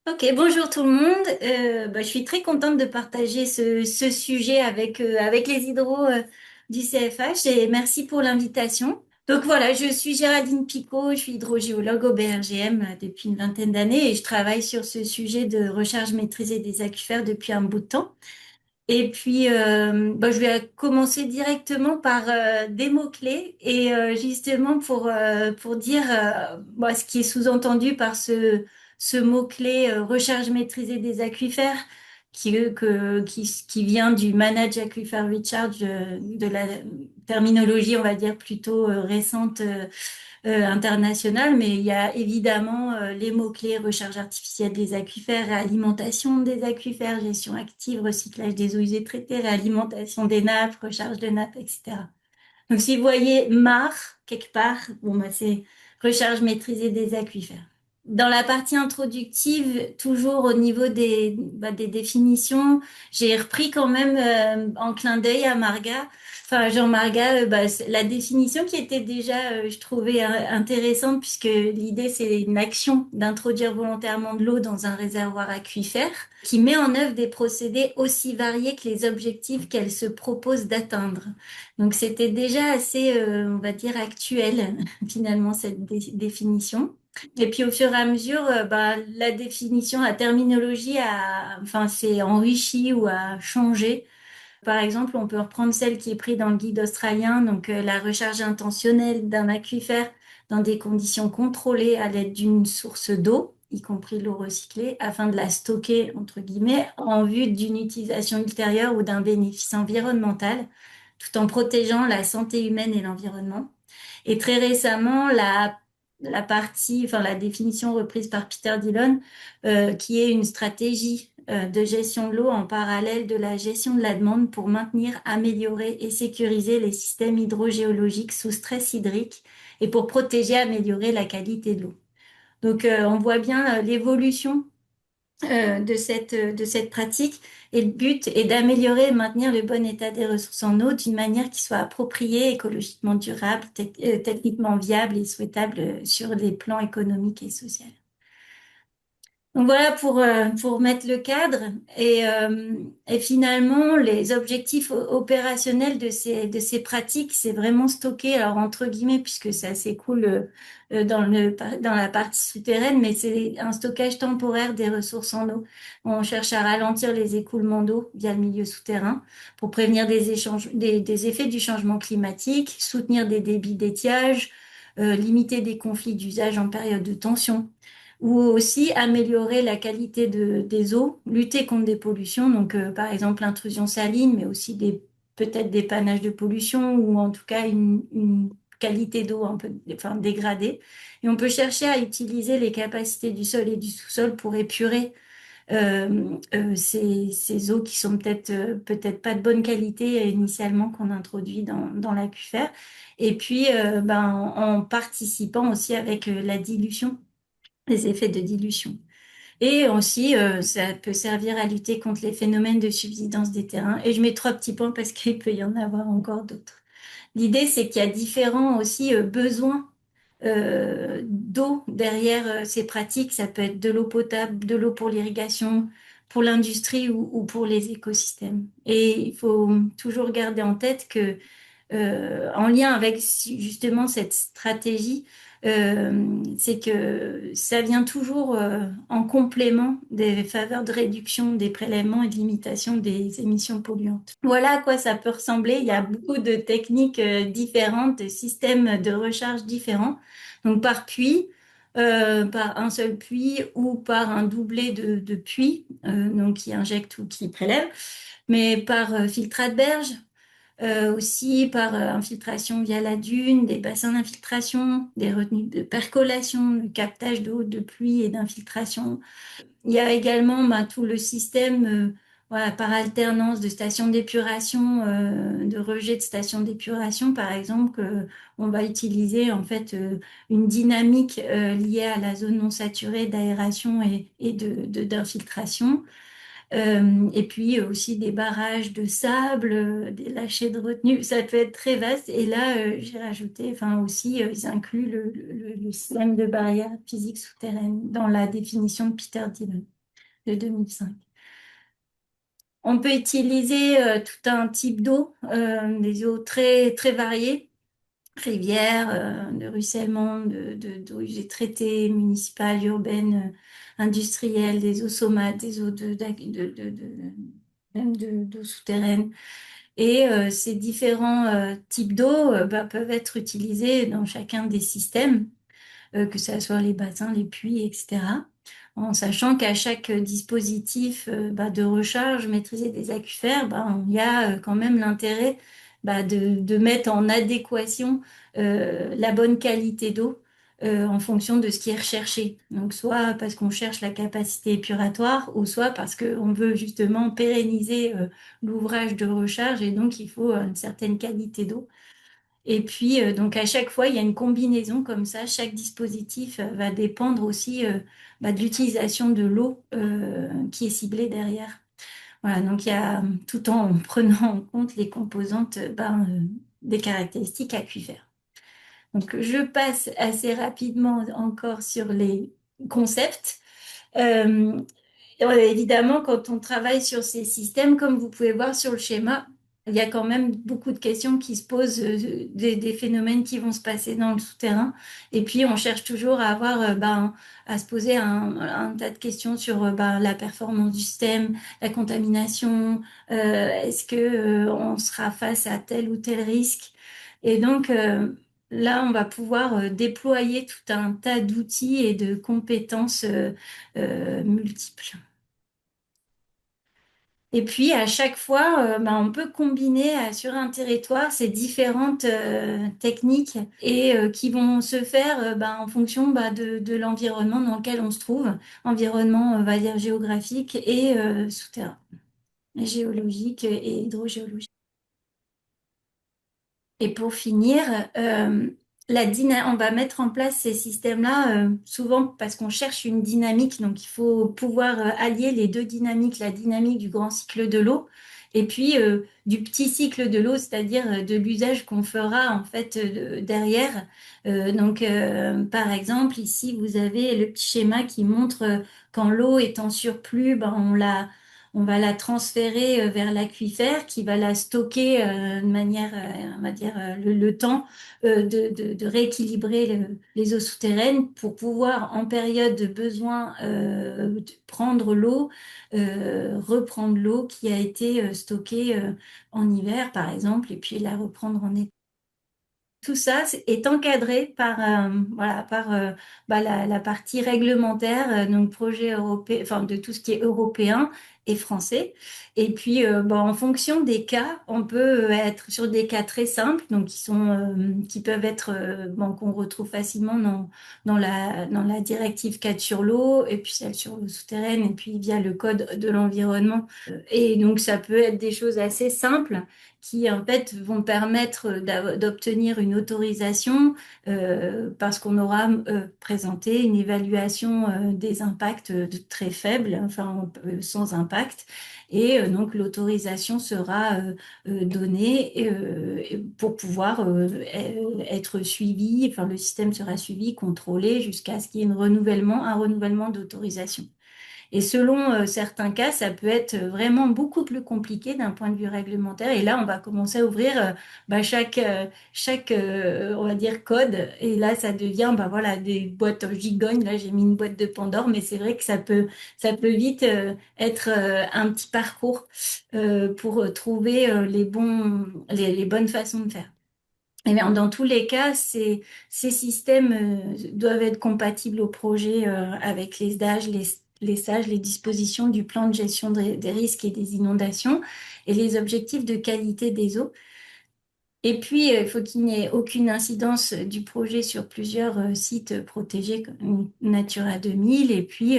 Ok, bonjour tout le monde. Je suis très contente de partager ce sujet avec les hydros du CFH et merci pour l'invitation. Donc voilà, je suis Géraldine Picot, je suis hydrogéologue au BRGM depuis une vingtaine d'années et je travaille sur ce sujet de recharge maîtrisée des aquifères depuis un bout de temps. Et puis, je vais commencer directement par des mots-clés et justement pour dire ce qui est sous-entendu par ce mot-clé recharge maîtrisée des aquifères qui vient du Managed Aquifer Recharge, de la terminologie, on va dire, plutôt récente internationale, mais il y a évidemment les mots-clés recharge artificielle des aquifères, réalimentation des aquifères, gestion active, recyclage des eaux usées traitées, réalimentation des nappes, recharge de nappes, etc. Donc si vous voyez MAR quelque part, c'est recharge maîtrisée des aquifères. Dans la partie introductive, toujours au niveau des définitions, j'ai repris quand même en clin d'œil à Marga, enfin Jean Marga, c'est la définition qui était déjà, je trouvais intéressante puisque l'idée c'est une action d'introduire volontairement de l'eau dans un réservoir aquifère qui met en œuvre des procédés aussi variés que les objectifs qu'elle se propose d'atteindre. Donc c'était déjà assez, on va dire, actuel finalement cette définition. Et puis au fur et à mesure, la définition, la terminologie s'est enrichie ou a changé. Par exemple, on peut reprendre celle qui est prise dans le guide australien, donc la recharge intentionnelle d'un aquifère dans des conditions contrôlées à l'aide d'une source d'eau, y compris l'eau recyclée, afin de la stocker, entre guillemets, en vue d'une utilisation ultérieure ou d'un bénéfice environnemental, tout en protégeant la santé humaine et l'environnement. Et très récemment, la définition reprise par Peter Dillon, qui est une stratégie de gestion de l'eau en parallèle de la gestion de la demande pour maintenir, améliorer et sécuriser les systèmes hydrogéologiques sous stress hydrique et pour protéger, améliorer la qualité de l'eau. Donc, on voit bien l'évolution de cette pratique. Et le but est d'améliorer et maintenir le bon état des ressources en eau d'une manière qui soit appropriée, écologiquement durable, techniquement viable et souhaitable sur les plans économiques et sociaux. Donc voilà pour mettre le cadre et finalement les objectifs opérationnels de ces pratiques, c'est vraiment stocker, alors entre guillemets, puisque ça s'écoule dans la partie souterraine, mais c'est un stockage temporaire des ressources en eau. On cherche à ralentir les écoulements d'eau via le milieu souterrain pour prévenir des effets du changement climatique, soutenir des débits d'étiage, limiter des conflits d'usage en période de tension ou aussi améliorer la qualité des eaux, lutter contre des pollutions, donc par exemple l'intrusion saline, mais aussi peut-être des panaches de pollution ou en tout cas une qualité d'eau un peu dégradée. Et on peut chercher à utiliser les capacités du sol et du sous-sol pour épurer ces eaux qui sont peut-être pas de bonne qualité initialement qu'on introduit dans l'aquifère. Et puis en participant aussi avec la dilution, les effets de dilution. Et aussi, ça peut servir à lutter contre les phénomènes de subsidence des terrains. Et je mets trois petits points parce qu'il peut y en avoir encore d'autres. L'idée, c'est qu'il y a différents aussi besoins d'eau derrière ces pratiques. Ça peut être de l'eau potable, de l'eau pour l'irrigation, pour l'industrie ou pour les écosystèmes. Et il faut toujours garder en tête que en lien avec justement cette stratégie, c'est que ça vient toujours en complément des faveurs de réduction des prélèvements et de limitation des émissions polluantes. Voilà à quoi ça peut ressembler. Il y a beaucoup de techniques différentes, de systèmes de recharge différents. Donc par puits, par un seul puits ou par un doublé de puits, donc qui injecte ou qui prélève, mais par filtrat de berge, aussi par infiltration via la dune, des bassins d'infiltration, des retenues de percolation, le captage d'eau de pluie et d'infiltration. Il y a également tout le système voilà, par alternance de stations d'épuration, de rejet de stations d'épuration, par exemple, on va utiliser en fait une dynamique liée à la zone non saturée d'aération et d'infiltration. Et puis aussi des barrages de sable, des lâchers de retenue, ça peut être très vaste. Et là, j'ai rajouté, enfin aussi, ils incluent le système de barrière physique souterraine dans la définition de Peter Dillon. de 2005. On peut utiliser tout un type d'eau, des eaux très, très variées, rivières, de ruissellement, d'eau usée traitée, municipales, urbaines, industrielles, des eaux somates, des eaux même d'eau souterraine. Et ces différents types d'eau bah, peuvent être utilisés dans chacun des systèmes, que ce soit les bassins, les puits, etc. En sachant qu'à chaque dispositif bah, de recharge maîtrisé des aquifères, bah, il y a quand même l'intérêt bah, de mettre en adéquation la bonne qualité d'eau en fonction de ce qui est recherché. Donc soit parce qu'on cherche la capacité épuratoire ou soit parce qu'on veut justement pérenniser l'ouvrage de recharge et donc il faut une certaine qualité d'eau. Et puis, donc à chaque fois, il y a une combinaison comme ça. Chaque dispositif va dépendre aussi bah, de l'utilisation de l'eau qui est ciblée derrière. Voilà, donc il y a tout en prenant en compte les composantes des caractéristiques aquifères. Donc je passe assez rapidement encore sur les concepts. Euh, Évidemment, quand on travaille sur ces systèmes, comme vous pouvez voir sur le schéma, il y a quand même beaucoup de questions qui se posent, des phénomènes qui vont se passer dans le souterrain. Et puis, on cherche toujours à avoir, à se poser un tas de questions sur la performance du système, la contamination, est-ce que, on sera face à tel ou tel risque. Et donc, là, on va pouvoir déployer tout un tas d'outils et de compétences multiples. Et puis, à chaque fois, on peut combiner sur un territoire ces différentes techniques et qui vont se faire en fonction de l'environnement dans lequel on se trouve, environnement, on va dire, géographique et souterrain, géologique et hydrogéologique. Et pour finir, on va mettre en place ces systèmes-là souvent parce qu'on cherche une dynamique. Donc, il faut pouvoir allier les deux dynamiques, la dynamique du grand cycle de l'eau et puis du petit cycle de l'eau, c'est-à-dire de l'usage qu'on fera en fait derrière. Par exemple, ici, vous avez le petit schéma qui montre quand l'eau est en surplus, on va la transférer vers l'aquifère qui va la stocker de manière, on va dire, le temps de rééquilibrer les eaux souterraines pour pouvoir, en période de besoin, prendre l'eau, reprendre l'eau qui a été stockée en hiver, par exemple, et puis la reprendre en été. Tout ça est encadré par, voilà, par la partie réglementaire, donc projet européen, enfin de tout ce qui est européen et français. Et puis, en fonction des cas, on peut être sur des cas très simples, donc qui peuvent être, qu'on retrouve facilement dans la directive 4 sur l'eau, et puis celle sur l'eau souterraine, et puis via le code de l'environnement. Et donc, ça peut être des choses assez simples qui en fait vont permettre d'obtenir une autorisation parce qu'on aura présenté une évaluation des impacts très faibles, enfin sans impact. Et donc l'autorisation sera donnée pour pouvoir être suivi, enfin le système sera suivi, contrôlé jusqu'à ce qu'il y ait un renouvellement d'autorisation. Et selon certains cas, ça peut être vraiment beaucoup plus compliqué d'un point de vue réglementaire. Et là, on va commencer à ouvrir chaque on va dire, code. Et là, ça devient voilà, des boîtes gigognes. Là, j'ai mis une boîte de Pandore, mais c'est vrai que ça peut vite être un petit parcours pour trouver les bonnes façons de faire. Eh bien, dans tous les cas, ces systèmes doivent être compatibles au projet avec les SDAG, les SAGE, les dispositions du plan de gestion des risques et des inondations et les objectifs de qualité des eaux. Et puis, il faut qu'il n'y ait aucune incidence du projet sur plusieurs sites protégés comme Natura 2000. Et puis,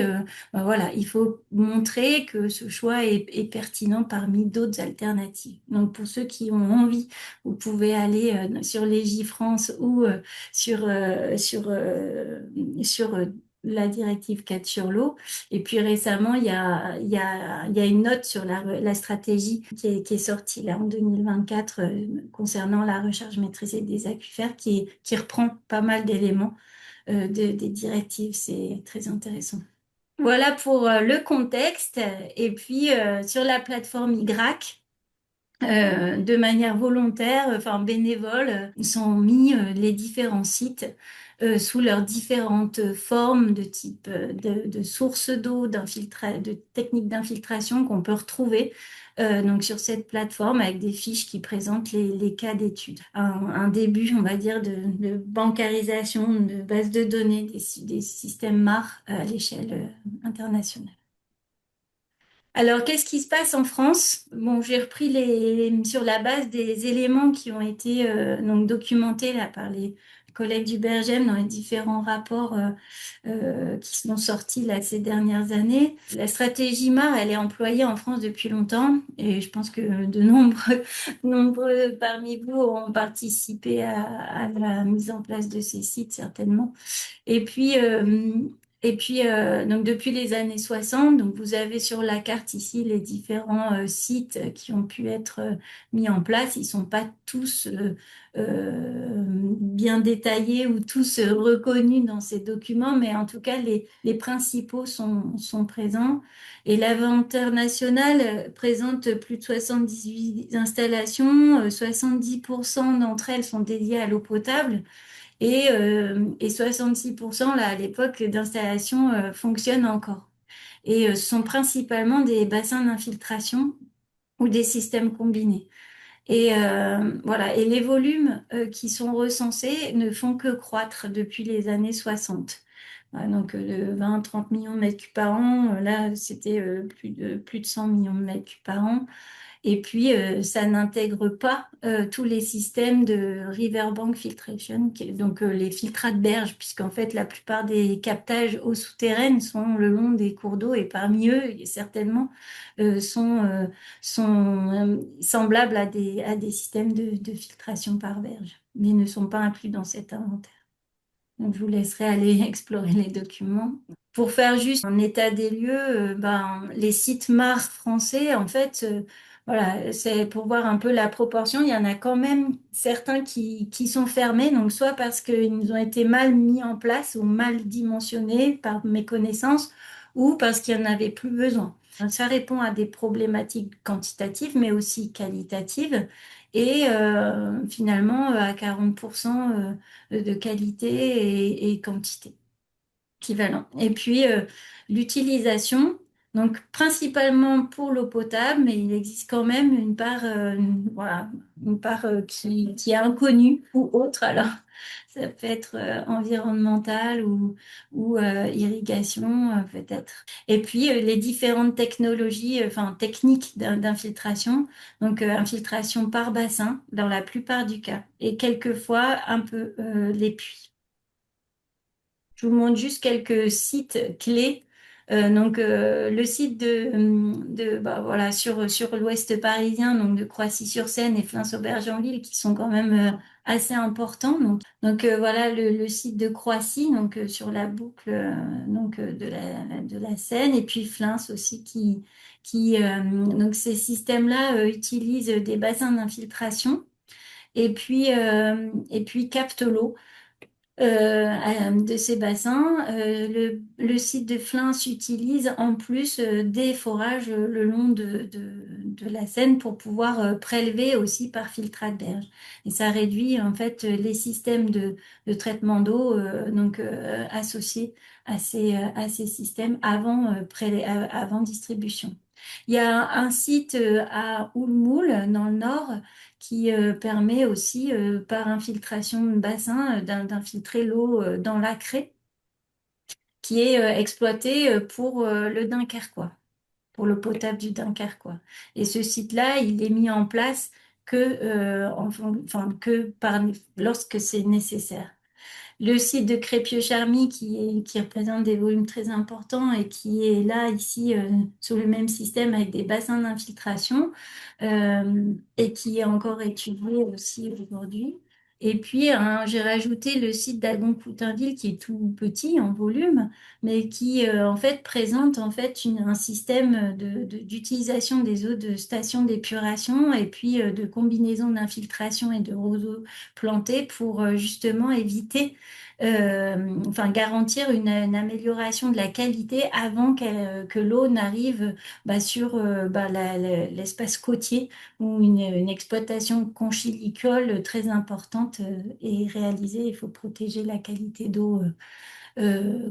voilà, il faut montrer que ce choix est pertinent parmi d'autres alternatives. Donc, pour ceux qui ont envie, vous pouvez aller sur Légifrance ou sur la directive 4 sur l'eau. Et puis récemment, il y a une note sur la stratégie qui est sortie là en 2024 concernant la recharge maîtrisée des aquifères qui reprend pas mal d'éléments des directives. C'est très intéressant. Voilà pour le contexte. Et puis sur la plateforme Y, de manière volontaire, enfin bénévole, sont mis les différents sites sous leurs différentes formes de type de sources d'eau, de techniques d'infiltration qu'on peut retrouver donc sur cette plateforme avec des fiches qui présentent les cas d'études. Un début, on va dire, de bancarisation de bases de données des systèmes MAR à l'échelle internationale. Alors, qu'est-ce qui se passe en France? Bon, j'ai repris sur la base des éléments qui ont été donc documentés là par les collègues du Bergem dans les différents rapports qui sont sortis là ces dernières années. La stratégie MAR, elle est employée en France depuis longtemps et je pense que de nombreux, nombreux parmi vous ont participé à la mise en place de ces sites certainement. Et puis, donc depuis les années 60, donc vous avez sur la carte ici les différents sites qui ont pu être mis en place. Ils sont pas tous bien détaillés ou tous reconnus dans ces documents, mais en tout cas, les principaux sont présents. Et l'inventaire national présente plus de 78 installations. 70% d'entre elles sont dédiées à l'eau potable. Et 66% là, à l'époque d'installation fonctionnent encore. Et ce sont principalement des bassins d'infiltration ou des systèmes combinés. Et voilà. Et les volumes qui sont recensés ne font que croître depuis les années 60. Donc de 20-30 millions de mètres cubes par an, là c'était plus de 100 millions de mètres cubes par an. Et puis, ça n'intègre pas tous les systèmes de riverbank filtration, donc les filtrats de berge, puisqu'en fait, la plupart des captages eau souterraine sont le long des cours d'eau et parmi eux, certainement, sont semblables à des systèmes de filtration par berge, mais ne sont pas inclus dans cet inventaire. Donc, je vous laisserai aller explorer les documents. Pour faire juste un état des lieux, les sites MAR français, en fait, voilà, c'est pour voir un peu la proportion. Il y en a quand même certains qui sont fermés, donc soit parce qu'ils ont été mal mis en place ou mal dimensionnés par méconnaissance, ou parce qu'il n'y en avait plus besoin. Ça répond à des problématiques quantitatives, mais aussi qualitatives, et finalement à 40% de qualité et quantité équivalent. Et puis l'utilisation, donc principalement pour l'eau potable, mais il existe quand même une part, voilà, une part qui est inconnue ou autre. Alors, ça peut être environnemental ou irrigation peut-être. Et puis les différentes technologies, enfin techniques d'infiltration, donc infiltration par bassin dans la plupart du cas, et quelquefois un peu les puits. Je vous montre juste quelques sites clés. Donc, le site voilà, sur l'ouest parisien, donc de Croissy-sur-Seine et Flins-Aubergenville, qui sont quand même assez importants. Donc voilà le site de Croissy, donc sur la boucle de la Seine, et puis Flins aussi, donc ces systèmes-là utilisent des bassins d'infiltration et puis captent l'eau de ces bassins. Le site de Flins utilise en plus des forages le long de la Seine pour pouvoir prélever aussi par filtrat de berge. Et ça réduit en fait les systèmes de traitement d'eau donc associés à ces systèmes avant distribution. Il y a un site à Oulmoul dans le nord qui permet aussi, par infiltration de bassin, d'infiltrer l'eau dans la craie, qui est exploitée pour le Dunkerquois, pour l'eau potable du Dunkerquois. Et ce site-là, il est mis en place lorsque c'est nécessaire. Le site de Crépieux-Charmy qui représente des volumes très importants et qui est là ici sur le même système avec des bassins d'infiltration et qui est encore étudié aussi aujourd'hui. Et puis j'ai rajouté le site d'Agon-Coutainville qui est tout petit en volume, mais qui en fait présente en fait un système d'utilisation des eaux de station d'épuration et puis de combinaison d'infiltration et de roseaux plantés pour justement éviter enfin garantir une amélioration de la qualité avant que l'eau n'arrive sur l'espace côtier où une exploitation conchylicole très importante est réalisée. Il faut protéger la qualité d'eau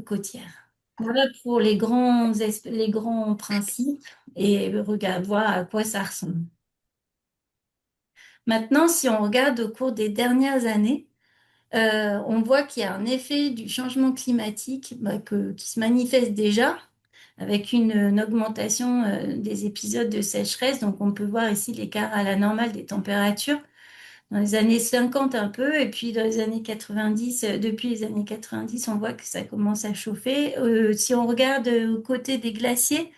côtière. Voilà pour les grands principes et regarde, voir à quoi ça ressemble. Maintenant, si on regarde au cours des dernières années, on voit qu'il y a un effet du changement climatique qui se manifeste déjà avec une augmentation des épisodes de sécheresse. Donc, on peut voir ici l'écart à la normale des températures dans les années 50 un peu, et puis dans les années 90, depuis les années 90, on voit que ça commence à chauffer. Si on regarde aux côtés des glaciers,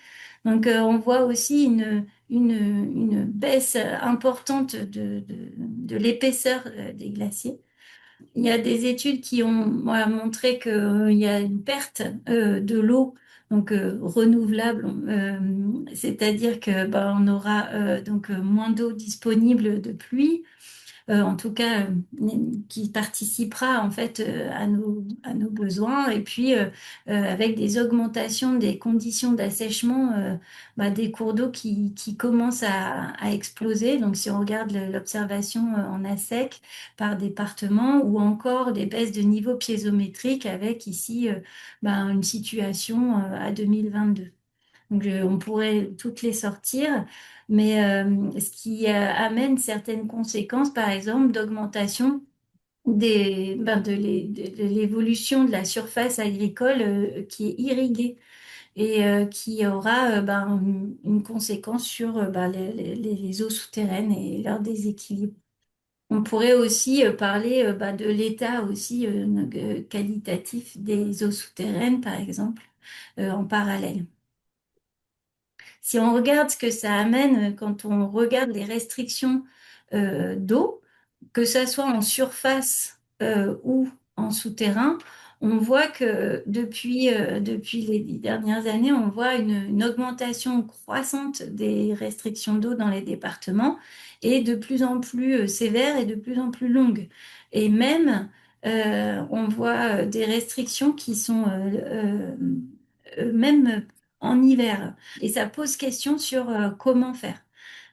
donc on voit aussi une baisse importante de l'épaisseur des glaciers. Il y a des études qui ont voilà, montré qu'il y a une perte de l'eau donc renouvelable, c'est-à-dire que on aura moins d'eau disponible de pluie, en tout cas qui participera en fait à nos besoins et puis avec des augmentations des conditions d'assèchement des cours d'eau qui commencent à exploser. Donc si on regarde l'observation en ASEC par département ou encore des baisses de niveau piézométrique avec ici une situation à 2022. Donc, on pourrait toutes les sortir, mais ce qui amène certaines conséquences, par exemple, d'augmentation de l'évolution de la surface agricole qui est irriguée et qui aura une conséquence sur les eaux souterraines et leur déséquilibre. On pourrait aussi parler de l'état aussi qualitatif des eaux souterraines, par exemple, en parallèle. Si on regarde ce que ça amène quand on regarde les restrictions d'eau, que ça soit en surface ou en souterrain, on voit que depuis les 10 dernières années, on voit une augmentation croissante des restrictions d'eau dans les départements et de plus en plus sévère et de plus en plus longue. Et même, on voit des restrictions qui sont même en hiver. Et ça pose question sur comment faire.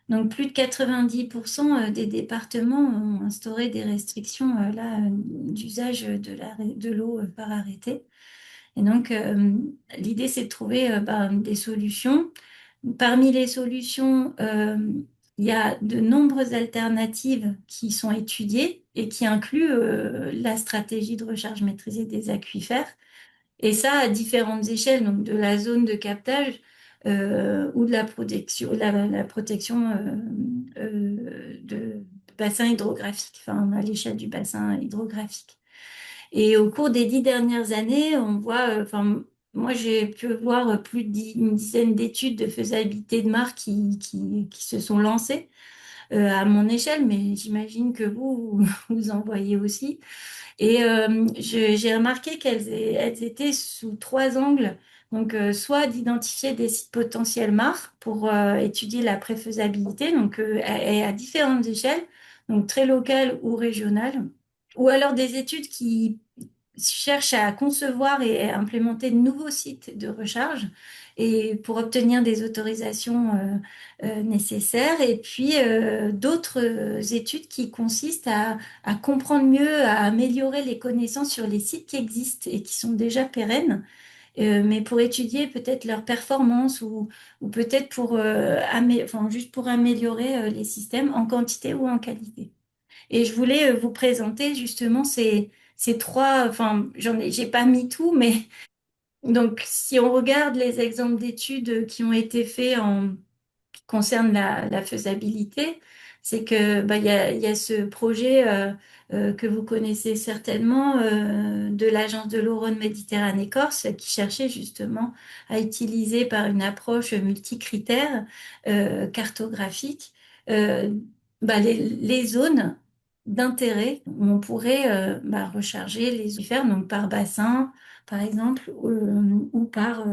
Donc, plus de 90% des départements ont instauré des restrictions d'usage de l'eau par arrêté. Et donc, l'idée, c'est de trouver des solutions. Parmi les solutions, il y a de nombreuses alternatives qui sont étudiées et qui incluent la stratégie de recharge maîtrisée des aquifères et ça à différentes échelles, donc de la zone de captage ou de la protection de bassin hydrographique, enfin à l'échelle du bassin hydrographique. Et au cours des 10 dernières années, on voit, enfin moi j'ai pu voir une dizaine d'études de faisabilité de marque qui se sont lancées à mon échelle, mais j'imagine que vous en voyez aussi. Et j'ai remarqué elles étaient sous trois angles. Donc, soit d'identifier des sites potentiels MAR pour étudier la préfaisabilité, donc à différentes échelles, donc très locales ou régionales, ou alors des études qui cherche à concevoir et à implémenter de nouveaux sites de recharge et pour obtenir des autorisations nécessaires. Et puis d'autres études qui consistent à comprendre mieux, à améliorer les connaissances sur les sites qui existent et qui sont déjà pérennes. Mais pour étudier peut-être leur performance ou peut-être pour, enfin, juste pour améliorer les systèmes en quantité ou en qualité. Et je voulais vous présenter justement ces trois, enfin, j'ai pas mis tout, mais donc si on regarde les exemples d'études qui ont été faits qui concernent la faisabilité, c'est que il y a ce projet que vous connaissez certainement de l'Agence de l'eau Rhône-Méditerranée-Corse qui cherchait justement à utiliser par une approche multicritère cartographique euh, les zones d'intérêt où on pourrait recharger les aquifères, donc par bassin par exemple, ou par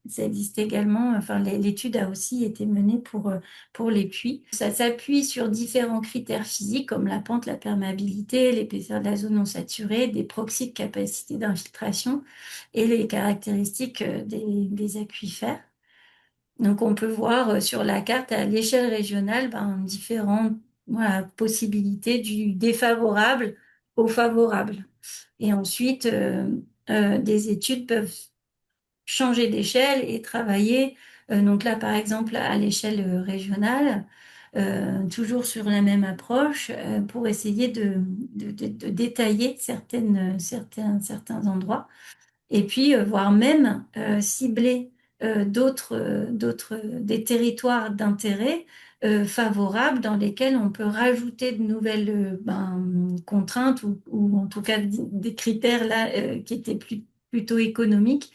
Ça existe également, enfin, l'étude a aussi été menée pour les puits. Ça s'appuie sur différents critères physiques comme la pente, la perméabilité, l'épaisseur de la zone non saturée, des proxys de capacité d'infiltration et les caractéristiques des aquifères. Donc, on peut voir sur la carte à l'échelle régionale ben, différentes voilà, possibilités du défavorable au favorable. Et ensuite, des études peuvent changer d'échelle et travailler. Donc là, par exemple, à l'échelle régionale, toujours sur la même approche, pour essayer de détailler certains endroits et puis voire même cibler des territoires d'intérêt favorables dans lesquels on peut rajouter de nouvelles contraintes ou en tout cas des critères là qui étaient plutôt économiques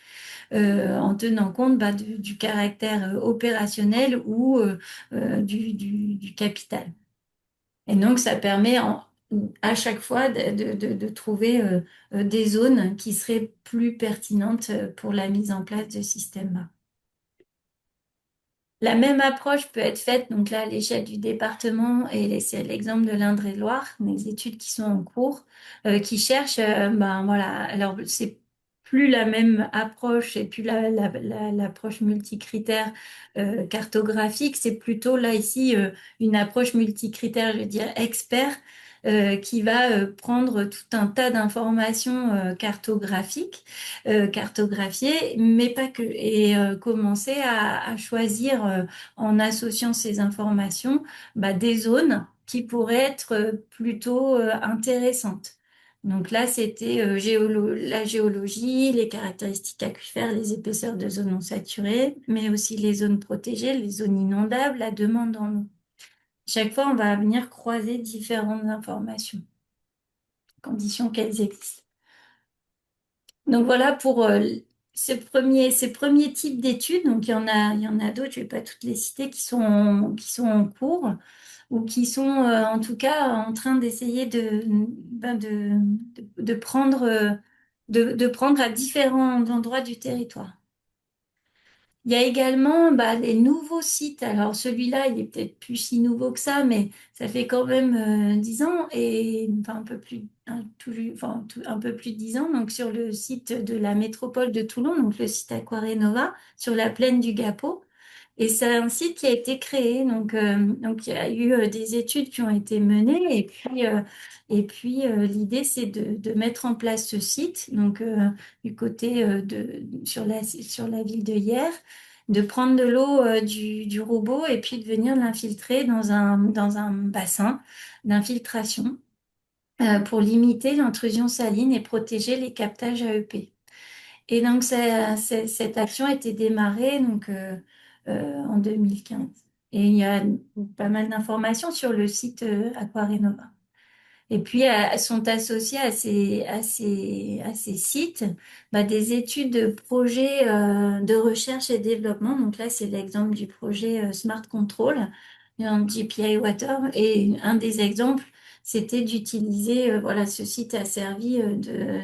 en tenant compte bah, du caractère opérationnel ou du capital. Et donc, ça permet à chaque fois de trouver des zones qui seraient plus pertinentes pour la mise en place de systèmes. La même approche peut être faite, donc là, à l'échelle du département, et c'est l'exemple de l'Indre-et-Loire, des études qui sont en cours, qui cherchent, ben voilà, alors c'est plus la même approche et plus l'approche multicritère cartographique, c'est plutôt là ici une approche multicritère, je veux dire expert, qui va prendre tout un tas d'informations cartographiques cartographier, mais pas que, et commencer à choisir en associant ces informations bah, des zones qui pourraient être plutôt intéressantes. Donc là, c'était la géologie, les caractéristiques aquifères, les épaisseurs de zones non saturées, mais aussi les zones protégées, les zones inondables, la demande en eau. Chaque fois, on va venir croiser différentes informations, conditions qu'elles existent. Donc voilà pour ces premiers types d'études. Donc il y en a d'autres, je ne vais pas toutes les citer, qui sont en cours ou qui sont en tout cas en train d'essayer de prendre, de prendre à différents endroits du territoire. Il y a également bah, les nouveaux sites. Alors celui-là, il est peut-être plus si nouveau que ça, mais ça fait quand même 10 ans et enfin un peu plus, un peu plus de 10 ans. Donc sur le site de la métropole de Toulon, donc le site Aquarenova, sur la plaine du Gapot. Et c'est un site qui a été créé. Donc il y a eu des études qui ont été menées et puis l'idée c'est de mettre en place ce site. Donc du côté sur la ville de Hyères de prendre de l'eau du robot et puis de venir l'infiltrer dans un bassin d'infiltration pour limiter l'intrusion saline et protéger les captages AEP. Et donc, cette action a été démarrée en 2015. Et il y a pas mal d'informations sur le site Aquarenova. Et puis, sont associés à ces sites bah, des études de projets de recherche et développement. Donc là, c'est l'exemple du projet Smart Control en GPI Water. Et un des exemples, c'était d'utiliser, voilà, ce site a servi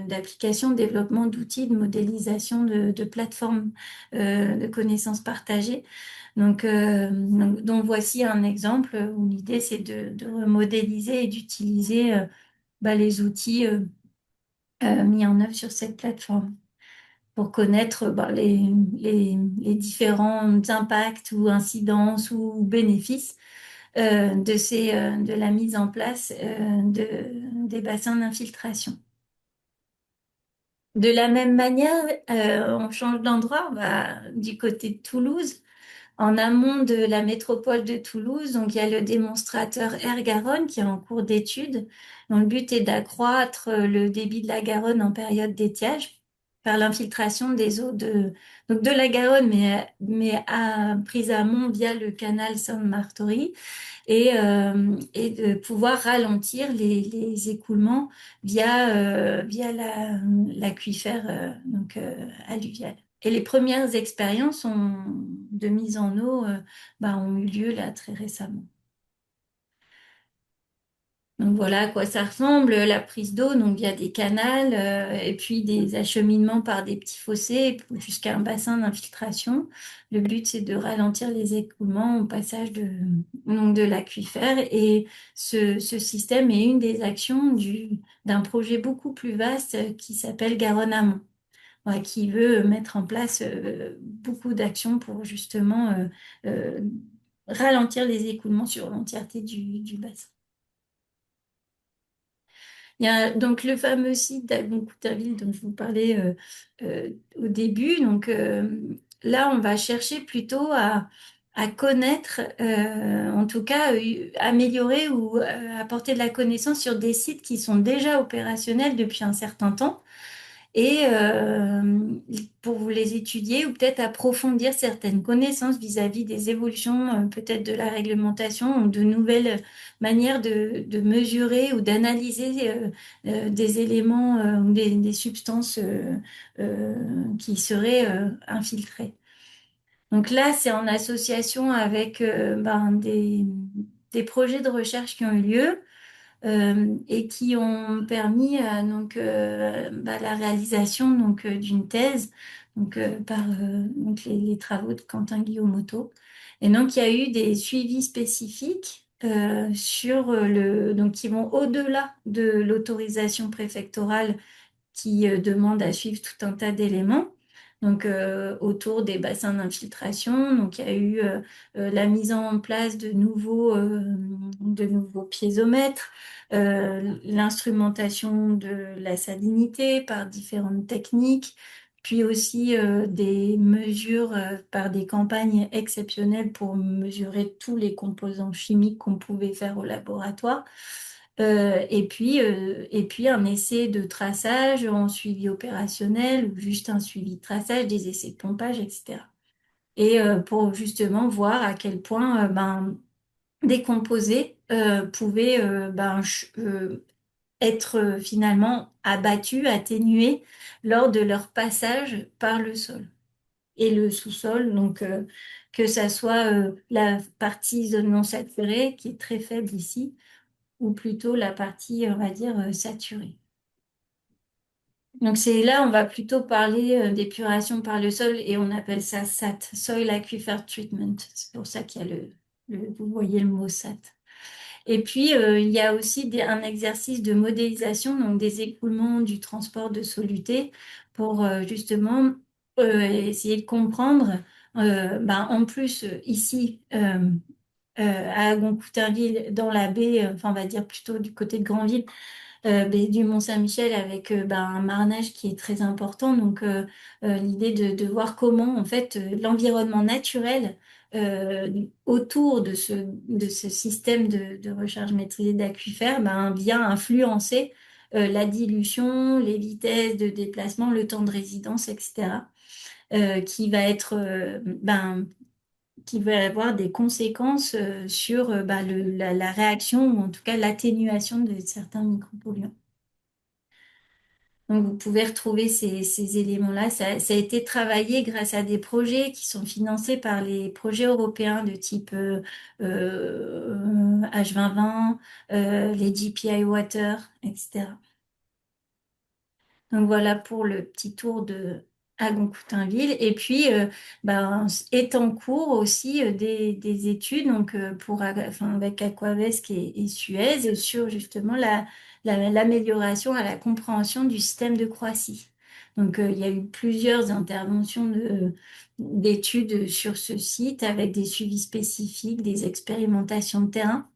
d'application de développement d'outils de modélisation de plateformes de connaissances partagées. Donc, voici un exemple où l'idée, c'est de remodéliser et d'utiliser bah, les outils mis en œuvre sur cette plateforme pour connaître bah, les différents impacts ou incidences ou bénéfices de la mise en place des bassins d'infiltration. De la même manière, on change d'endroit, on va du côté de Toulouse. En amont de la métropole de Toulouse, donc il y a le démonstrateur Air-Garonne qui est en cours d'étude, dont le but est d'accroître le débit de la Garonne en période d'étiage par l'infiltration des eaux donc de la Garonne, prise amont via le canal Sainte-Martorie et de pouvoir ralentir les écoulements via l'aquifère alluvial. Et les premières expériences de mise en eau bah, ont eu lieu là très récemment. Donc voilà à quoi ça ressemble, la prise d'eau, donc via des canals, et puis des acheminements par des petits fossés jusqu'à un bassin d'infiltration. Le but, c'est de ralentir les écoulements au passage donc de l'aquifère. Et ce système est une des actions d'un projet beaucoup plus vaste qui s'appelle Garonne Amont, ouais, qui veut mettre en place beaucoup d'actions pour justement euh, ralentir les écoulements sur l'entièreté du bassin. Il y a donc le fameux site d'Agon-Coutainville dont je vous parlais au début. Donc là, on va chercher plutôt à connaître, en tout cas, améliorer ou apporter de la connaissance sur des sites qui sont déjà opérationnels depuis un certain temps et pour vous les étudier ou peut-être approfondir certaines connaissances vis-à-vis des évolutions peut-être de la réglementation ou de nouvelles manières de mesurer ou d'analyser des éléments ou des substances euh, qui seraient infiltrées. Donc là, c'est en association avec des projets de recherche qui ont eu lieu et qui ont permis la réalisation d'une thèse par les travaux de Quentin Guillaumeautot. Et donc il y a eu des suivis spécifiques sur donc qui vont au-delà de l'autorisation préfectorale qui demande à suivre tout un tas d'éléments. Donc, autour des bassins d'infiltration, donc il y a eu la mise en place de nouveaux piézomètres, l'instrumentation de la salinité par différentes techniques, puis aussi des mesures par des campagnes exceptionnelles pour mesurer tous les composants chimiques qu'on pouvait faire au laboratoire. Et puis un essai de traçage en suivi opérationnel ou juste un suivi de traçage, des essais de pompage, etc. Et pour justement voir à quel point des composés pouvaient être finalement abattus, atténués lors de leur passage par le sol et le sous-sol. Donc, que ça soit la partie zone non saturée qui est très faible ici ou plutôt la partie, on va dire, saturée. Donc c'est là, on va plutôt parler d'épuration par le sol et on appelle ça SAT, Soil Aquifer Treatment. C'est pour ça qu'il y a vous voyez le mot SAT. Et puis, il y a aussi un exercice de modélisation, donc des écoulements du transport de soluté pour justement essayer de comprendre, en plus, ici, à Agon-Coutainville, dans la baie, enfin, on va dire plutôt du côté de Granville, baie du Mont-Saint-Michel avec un marnage qui est très important. Donc, l'idée de voir comment, en fait, l'environnement naturel autour de ce système de recharge maîtrisée d'aquifères vient influencer la dilution, les vitesses de déplacement, le temps de résidence, etc., qui va être qui va avoir des conséquences sur la réaction ou en tout cas l'atténuation de certains micropolluants. Donc, vous pouvez retrouver ces éléments-là. Ça a été travaillé grâce à des projets qui sont financés par les projets européens de type H2020, les GPI Water, etc. Donc voilà pour le petit tour de Agon-Coutainville. Et puis, est en cours aussi des études donc, avec Aquavesc et Suez sur justement l'amélioration à la compréhension du système de Croatie. Donc, il y a eu plusieurs interventions d'études sur ce site avec des suivis spécifiques, des expérimentations de terrain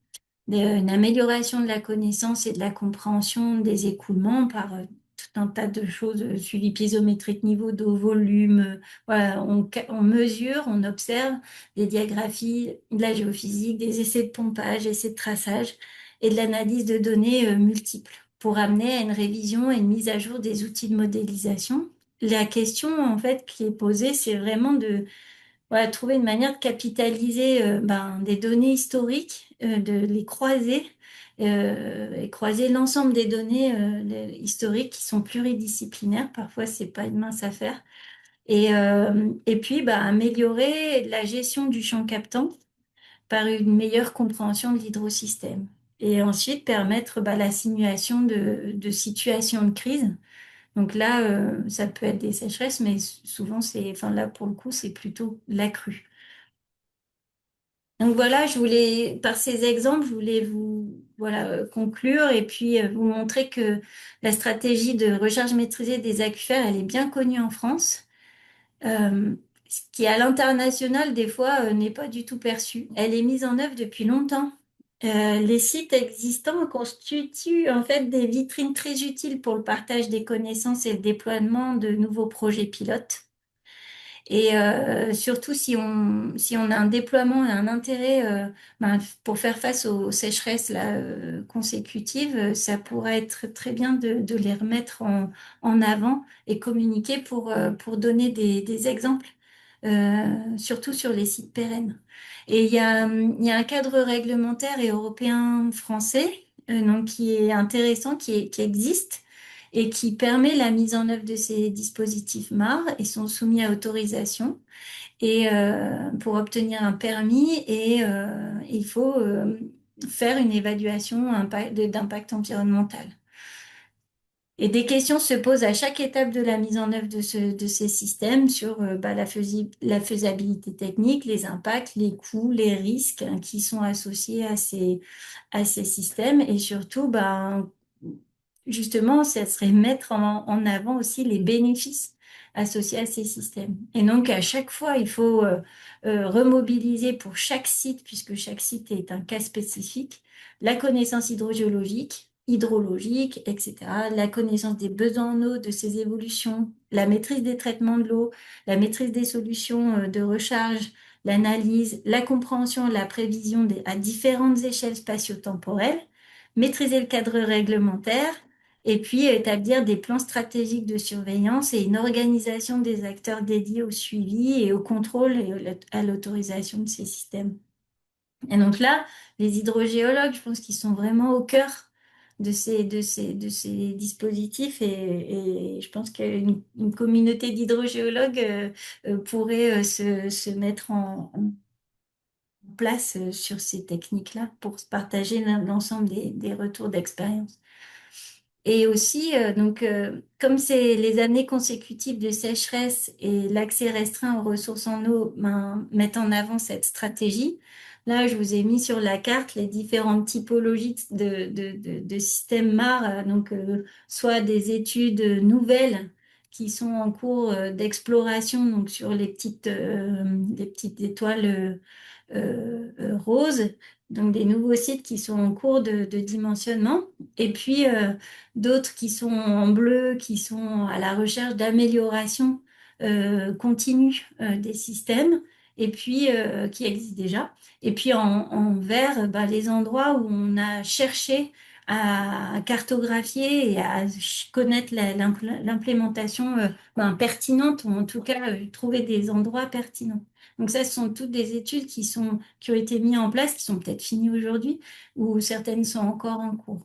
une amélioration de la connaissance et de la compréhension des écoulements par tout un tas de choses, suivi piézométrique, niveau d'eau, volume. Voilà, on mesure, on observe des diagraphies, de la géophysique, des essais de pompage, essais de traçage et de l'analyse de données multiples pour amener à une révision et une mise à jour des outils de modélisation. La question, en fait, qui est posée, c'est vraiment de voilà, trouver une manière de capitaliser des données historiques, de les croiser et croiser l'ensemble des données historiques qui sont pluridisciplinaires. Parfois, c'est pas une mince affaire. Et puis, améliorer la gestion du champ captant par une meilleure compréhension de l'hydrosystème. et ensuite permettre la simulation de situations de crise. Donc là, ça peut être des sécheresses, mais souvent enfin là pour le coup, c'est plutôt la crue. Donc voilà, par ces exemples, je voulais vous conclure et puis vous montrer que la stratégie de recharge maîtrisée des aquifères, elle est bien connue en France, ce qui à l'international, des fois, n'est pas du tout perçu. Elle est mise en œuvre depuis longtemps. Les sites existants constituent en fait des vitrines très utiles pour le partage des connaissances et le déploiement de nouveaux projets pilotes. Et surtout si on a un déploiement et un intérêt pour faire face aux sécheresses là, consécutives, ça pourrait être très bien de les remettre en avant et communiquer pour donner des exemples, surtout sur les sites pérennes. Et il y a un cadre réglementaire et européen français donc qui est intéressant, qui existe et qui permet la mise en œuvre de ces dispositifs MAR et sont soumis à autorisation et pour obtenir un permis et il faut faire une évaluation d'impact environnemental. Et des questions se posent à chaque étape de la mise en œuvre de ces systèmes sur la faisabilité technique, les impacts, les coûts, les risques hein, qui sont associés à ces systèmes et surtout, justement, ça serait mettre en avant aussi les bénéfices associés à ces systèmes. Et donc, à chaque fois, il faut remobiliser pour chaque site, puisque chaque site est un cas spécifique, la connaissance hydrogéologique, hydrologique, etc., la connaissance des besoins en eau, de ses évolutions, la maîtrise des traitements de l'eau, la maîtrise des solutions de recharge, l'analyse, la compréhension, la prévision à différentes échelles spatio-temporelles, maîtriser le cadre réglementaire, et puis établir des plans stratégiques de surveillance et une organisation des acteurs dédiés au suivi et au contrôle et à l'autorisation de ces systèmes. Et donc là, les hydrogéologues, je pense qu'ils sont vraiment au cœur de ces dispositifs et je pense qu'une communauté d'hydrogéologues pourrait se mettre en place sur ces techniques-là pour se partager l'ensemble des retours d'expérience. Et aussi, comme c'est les années consécutives de sécheresse et l'accès restreint aux ressources en eau mettent en avant cette stratégie, là, je vous ai mis sur la carte les différentes typologies de systèmes MAR, soit des études nouvelles qui sont en cours d'exploration, donc sur les petites étoiles roses, donc des nouveaux sites qui sont en cours de dimensionnement. Et puis, d'autres qui sont en bleu, qui sont à la recherche d'amélioration continue des systèmes, et puis qui existent déjà. Et puis en vert, les endroits où on a cherché à cartographier et à connaître l'implémentation pertinente, ou en tout cas trouver des endroits pertinents. Donc ça, ce sont toutes des études qui ont été mises en place, qui sont peut-être finies aujourd'hui, ou certaines sont encore en cours.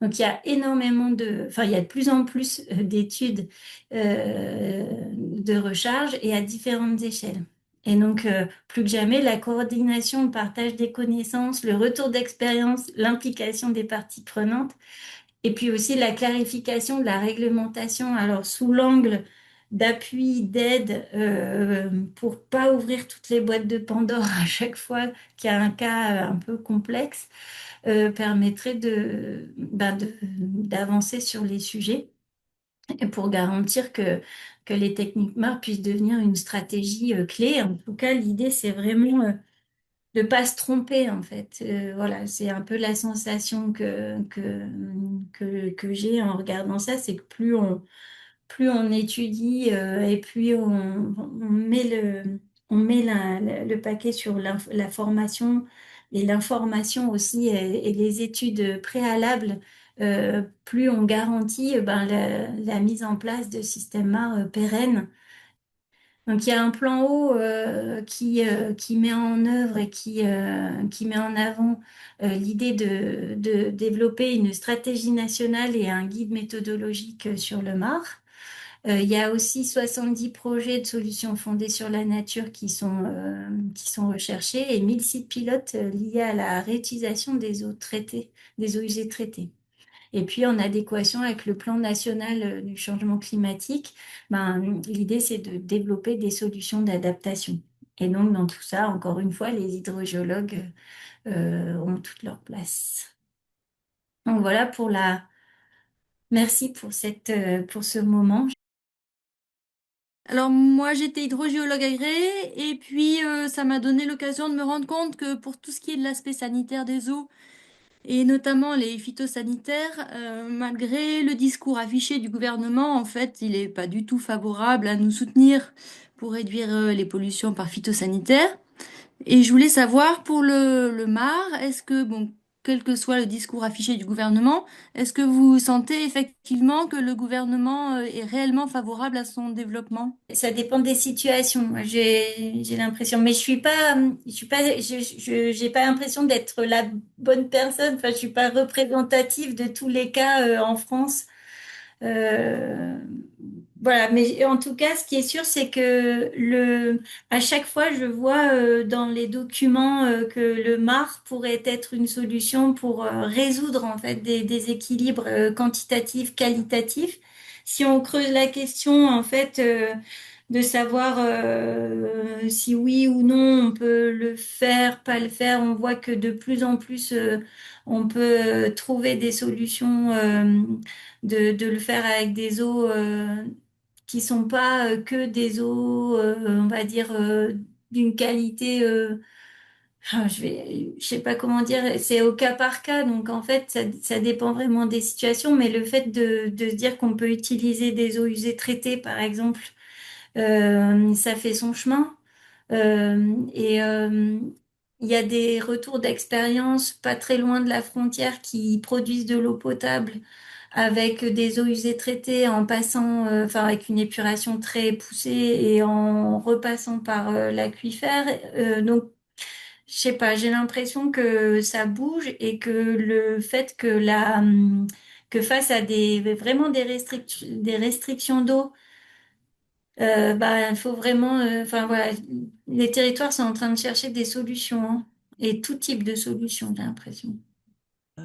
Donc, il y a il y a de plus en plus d'études de recharge et à différentes échelles. Et donc, plus que jamais, la coordination, le partage des connaissances, le retour d'expérience, l'implication des parties prenantes, et puis aussi la clarification de la réglementation, alors sous l'angle d'appui, d'aide, pour pas ouvrir toutes les boîtes de Pandore à chaque fois qu'il y a un cas un peu complexe permettrait d'avancer sur les sujets et pour garantir que les techniques MAR puissent devenir une stratégie clé. En tout cas, l'idée, c'est vraiment de ne pas se tromper, en fait. Voilà, c'est un peu la sensation que j'ai en regardant ça, c'est que plus on étudie et plus on met le paquet sur la formation et l'information aussi et les études préalables, plus on garantit la mise en place de systèmes MAR pérennes. Donc il y a un plan haut qui met en œuvre et qui met en avant l'idée de développer une stratégie nationale et un guide méthodologique sur le MAR. Il y a aussi 70 projets de solutions fondées sur la nature qui sont recherchés et 1000 sites pilotes liés à la réutilisation des eaux traitées, des eaux usées traitées. Et puis, en adéquation avec le plan national du changement climatique, ben, l'idée, c'est de développer des solutions d'adaptation. Et donc, dans tout ça, encore une fois, les hydrogéologues ont toute leur place. Donc voilà pour la... Merci pour pour ce moment. Alors moi j'étais hydrogéologue agréée et puis ça m'a donné l'occasion de me rendre compte que pour tout ce qui est de l'aspect sanitaire des eaux et notamment les phytosanitaires, malgré le discours affiché du gouvernement, en fait il n'est pas du tout favorable à nous soutenir pour réduire les pollutions par phytosanitaires. Et je voulais savoir pour le MAR, est-ce que, bon, quel que soit le discours affiché du gouvernement, est-ce que vous sentez effectivement que le gouvernement est réellement favorable à son développement? Ça dépend des situations. Moi, j'ai l'impression, mais je suis pas, j'ai pas l'impression d'être la bonne personne. Enfin, je suis pas représentative de tous les cas en France. Euh, voilà, mais en tout cas, ce qui est sûr, c'est que à chaque fois, je vois dans les documents que le MAR pourrait être une solution pour résoudre en fait des déséquilibres quantitatifs, qualitatifs. Si on creuse la question, en fait, de savoir si oui ou non on peut le faire, pas le faire, on voit que de plus en plus on peut trouver des solutions. De le faire avec des eaux qui sont pas que des eaux, on va dire, d'une qualité, je sais pas comment dire, c'est au cas par cas. Donc en fait, ça dépend vraiment des situations. Mais le fait de se dire qu'on peut utiliser des eaux usées traitées, par exemple, ça fait son chemin. Il y a des retours d'expérience pas très loin de la frontière qui produisent de l'eau potable avec des eaux usées traitées en passant, enfin avec une épuration très poussée et en repassant par l'aquifère. Donc, je sais pas, j'ai l'impression que ça bouge et que le fait que face à vraiment des restrictions d'eau, bah, il faut vraiment, enfin voilà, les territoires sont en train de chercher des solutions, hein, et tout type de solutions, j'ai l'impression.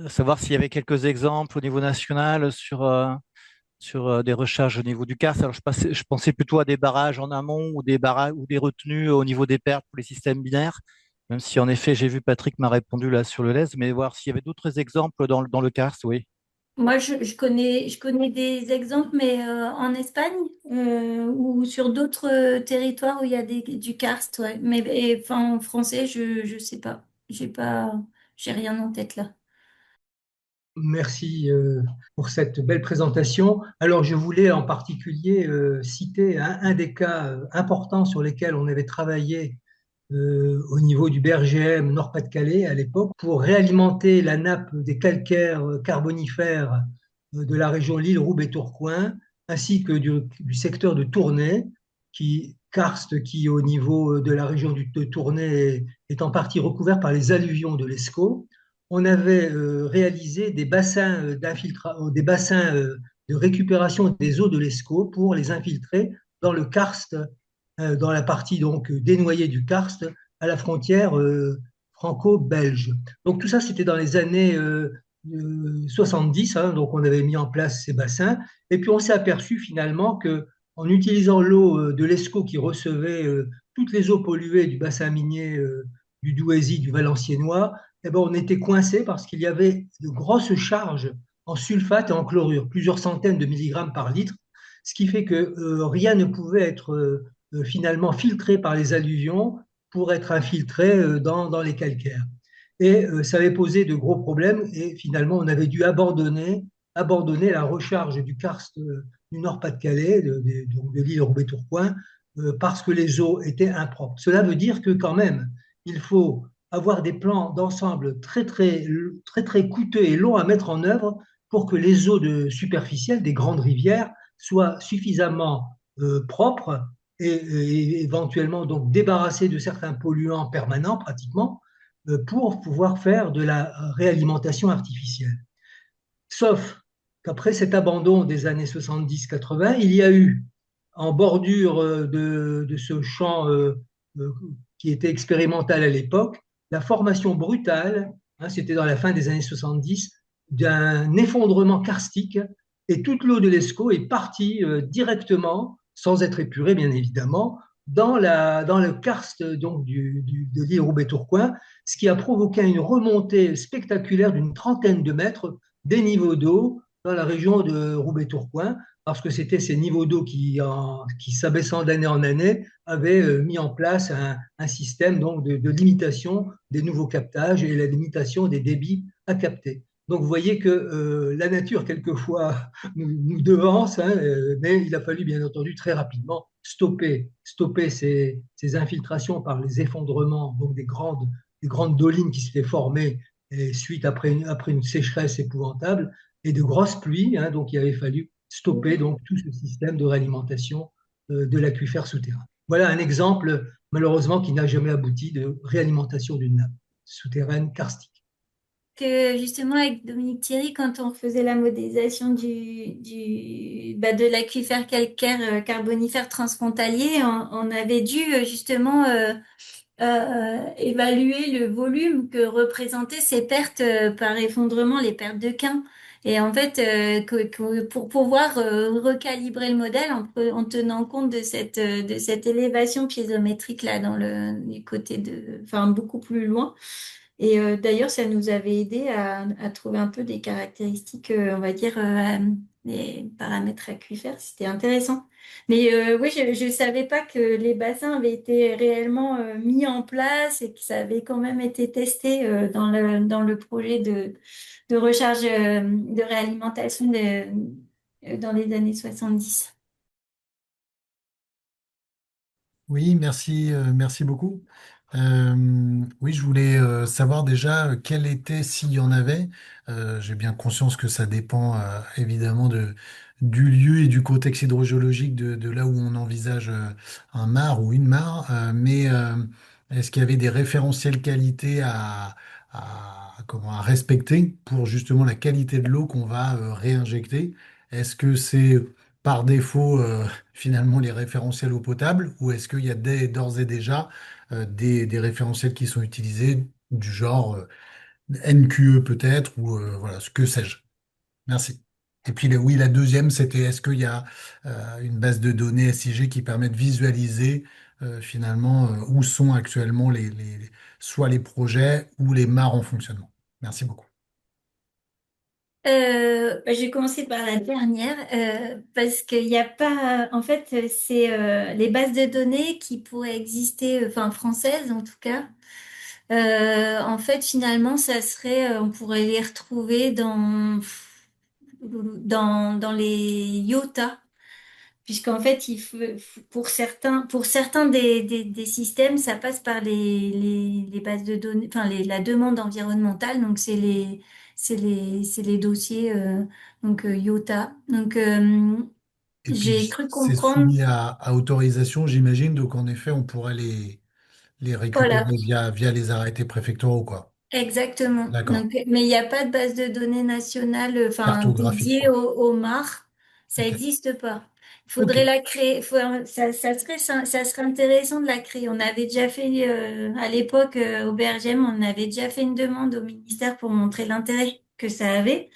Savoir s'il y avait quelques exemples au niveau national sur des recherches au niveau du karst. Alors, je pensais plutôt à des barrages en amont ou des barrages ou des retenues au niveau des pertes pour les systèmes binaires, même si en effet, j'ai vu Patrick m'a répondu là sur le lèse, mais voir s'il y avait d'autres exemples dans le karst, oui. Moi, je connais des exemples, mais en Espagne ou sur d'autres territoires où il y a du karst, ouais. Mais enfin, en français, je sais pas. J'ai rien en tête là. Merci pour cette belle présentation. Alors, je voulais en particulier citer un des cas importants sur lesquels on avait travaillé au niveau du BRGM Nord-Pas-de-Calais à l'époque pour réalimenter la nappe des calcaires carbonifères de la région Lille-Roubaix-Tourcoing ainsi que du secteur de Tournai, karst qui au niveau de la région de Tournai est en partie recouvert par les alluvions de l'Escaut. On avait réalisé des bassins de récupération des eaux de l'Escaut pour les infiltrer dans le karst dans la partie donc dénoyée du karst à la frontière franco-belge. Donc tout ça, c'était dans les années 70, hein, donc on avait mis en place ces bassins, et puis on s'est aperçu finalement que en utilisant l'eau de l'Escaut qui recevait toutes les eaux polluées du bassin minier du Douaisis, du Valenciennois, eh ben, on était coincé parce qu'il y avait de grosses charges en sulfate et en chlorure, plusieurs centaines de milligrammes par litre, ce qui fait que rien ne pouvait être finalement filtré par les alluvions pour être infiltré dans les calcaires. Et ça avait posé de gros problèmes et finalement on avait dû abandonner la recharge du karst du Nord-Pas-de-Calais, donc de l'île Roubaix-Tourcoing, parce que les eaux étaient impropres. Cela veut dire que quand même, il faut avoir des plans d'ensemble très coûteux et longs à mettre en œuvre pour que les eaux superficielles des grandes rivières soient suffisamment propres et éventuellement donc débarrasser de certains polluants permanents pratiquement pour pouvoir faire de la réalimentation artificielle. Sauf qu'après cet abandon des années 70-80, il y a eu en bordure de ce champ euh, qui était expérimental à l'époque, la formation brutale, hein, c'était dans la fin des années 70, d'un effondrement karstique et toute l'eau de l'Escaut est partie directement, sans être épurée bien évidemment, dans le karst donc, de l'île Roubaix-Tourcoing, ce qui a provoqué une remontée spectaculaire d'une trentaine de mètres des niveaux d'eau dans la région de Roubaix-Tourcoing, parce que c'était ces niveaux d'eau qui s'abaissant d'année en année, avaient mis en place un système donc, de limitation des nouveaux captages et la limitation des débits à capter. Donc vous voyez que la nature, quelquefois, nous devance, hein, mais il a fallu bien entendu très rapidement stopper ces infiltrations par les effondrements donc des grandes dolines qui s'étaient formées suite après une sécheresse épouvantable et de grosses pluies. Hein, donc il avait fallu stopper donc, tout ce système de réalimentation de l'aquifère souterrain. Voilà un exemple, malheureusement, qui n'a jamais abouti de réalimentation d'une nappe souterraine karstique. Que justement avec Dominique Thierry, quand on faisait la modélisation de l'aquifère calcaire carbonifère transfrontalier, on avait dû justement évaluer le volume que représentaient ces pertes par effondrement, les pertes de quin. Et en fait, pour pouvoir recalibrer le modèle en tenant compte de cette élévation piézométrique là dans du côté enfin beaucoup plus loin. Et d'ailleurs, ça nous avait aidé à trouver un peu des caractéristiques, on va dire, des paramètres aquifères. C'était intéressant. Mais oui, je ne savais pas que les bassins avaient été réellement mis en place et que ça avait quand même été testé dans le projet de recharge, de réalimentation dans les années 70. Oui, merci, merci beaucoup. Oui, je voulais savoir déjà quel était, s'il y en avait. J'ai bien conscience que ça dépend évidemment du lieu et du contexte hydrogéologique de là où on envisage un mare ou une mare. Mais est-ce qu'il y avait des référentiels qualité à respecter pour justement la qualité de l'eau qu'on va réinjecter? Est-ce que c'est par défaut finalement les référentiels eau potable ou est-ce qu'il y a d'ores et déjà des référentiels qui sont utilisés du genre NQE peut-être ou voilà, ce que sais-je. Merci. Et puis oui, la deuxième, c'était est-ce qu'il y a une base de données SIG qui permet de visualiser finalement où sont actuellement soit les projets ou les mares en fonctionnement. Merci beaucoup. Bah, je vais commencer par la dernière parce qu'il n'y a pas, en fait, c'est les bases de données qui pourraient exister, enfin françaises en tout cas. En fait, finalement, ça serait, on pourrait les retrouver dans les IOTA. Puisqu'en fait, pour certains des systèmes, ça passe par les bases de données, enfin la demande environnementale. Donc c'est les dossiers donc IOTA. Donc Et j'ai puis cru c'est comprendre, soumis à autorisation, j'imagine, donc en effet, on pourrait les voilà, récupérer via les arrêtés préfectoraux, quoi. exactement. D'accord. Donc mais il n'y a pas de base de données nationale, enfin Cartographique, dédiée quoi. au MAR. Ça Ok. n'existe pas. Il Ok. faudrait la créer. Ça serait intéressant de la créer. On avait déjà fait, à l'époque, au BRGM, on avait déjà fait une demande au ministère pour montrer l'intérêt que ça avait.